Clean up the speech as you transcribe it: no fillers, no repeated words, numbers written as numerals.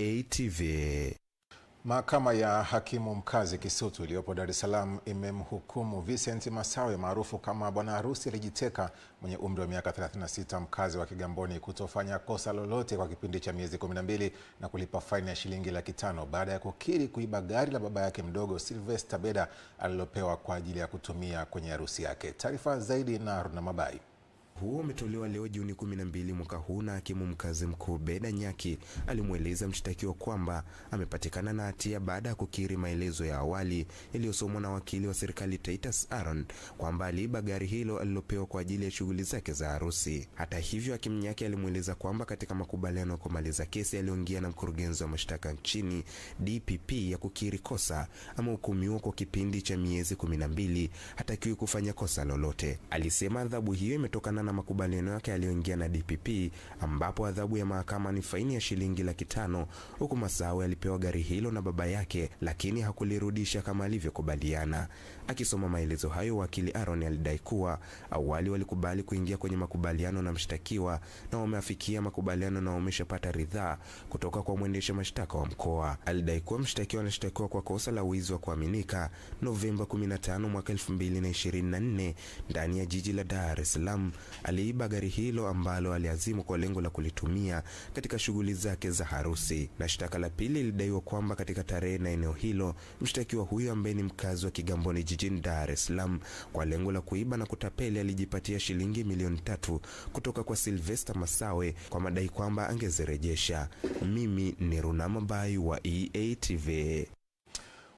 EATV. Mahakama ya hakimu mkazi Kisutu iliyopo Dar es Salaam imemhukumu Vincent Masawe maarufu kama Bwana Harusi Alijiteka mwenye umri wa miaka 36 mkazi wa Kigamboni kutofanya kosa lolote kwa kipindi cha miezi 12 na kulipa faini ya shilingi $500 baada ya kukiri kuiba gari la baba yake mdogo Sylvester Beda alilopewa kwa ajili ya kutumia kwenye harusi yake. Taarifa zaidi na Haruna Mabai. Huo umetolewa leo Juni 12 mwaka huu na hakimu mkazi mkuu Beda Nyaki alimweleza mshtakiwa kwamba amepatikana na hatia baada ya kukiri maelezo ya awali yaliyosomwa na wakili wa serikali Titus Aaron kwamba aliiba gari hilo alilopewa kwa ajili ya shughuli zake za harusi. Hata hivyo, hakimu Nyaki alimweleza kwamba katika makubaliano ya kumaliza kesi aliyoingia na mkurugenzi wa mashtaka nchini DPP ya kukiri kosa amehukumiwa kwa kipindi cha miezi 12 hatakiwi kufanya kosa lolote. Alisema adhabu hiyo imetokana na makubaliano yake aliyoingia na DPP ambapo adhabu ya mahakama ni faini ya shilingi $500 huku Masawe alipewa gari hilo na baba yake lakini hakulirudisha kama alivyokubaliana. Akisoma maelezo hayo, wakili Aaron alidai kuwa awali walikubali kuingia kwenye makubaliano na mshtakiwa na wameafikia makubaliano na wameshapata ridhaa kutoka kwa mwendesha mashtaka wa mkoa. Alidai kuwa mshtakiwa anashtakiwa kwa kosa la wizi wa kuaminika Novemba 15 mwaka 2024 ndani ya jiji la Dar es Salaam. Aliiba gari hilo ambalo aliazimu kwa lengo la kulitumia katika shughuli zake za harusi. Na shtaka la pili lilidaiwa kwamba katika tarehe na eneo hilo mshtakiwa huyo ambaye ni mkazi wa Kigamboni jijini Dar es Salaam kwa lengo la kuiba na kutapeli alijipatia shilingi milioni 3 kutoka kwa Sylvester Masawe kwa madai kwamba angezirejesha. Mimi ni Haruna Mabai wa EATV.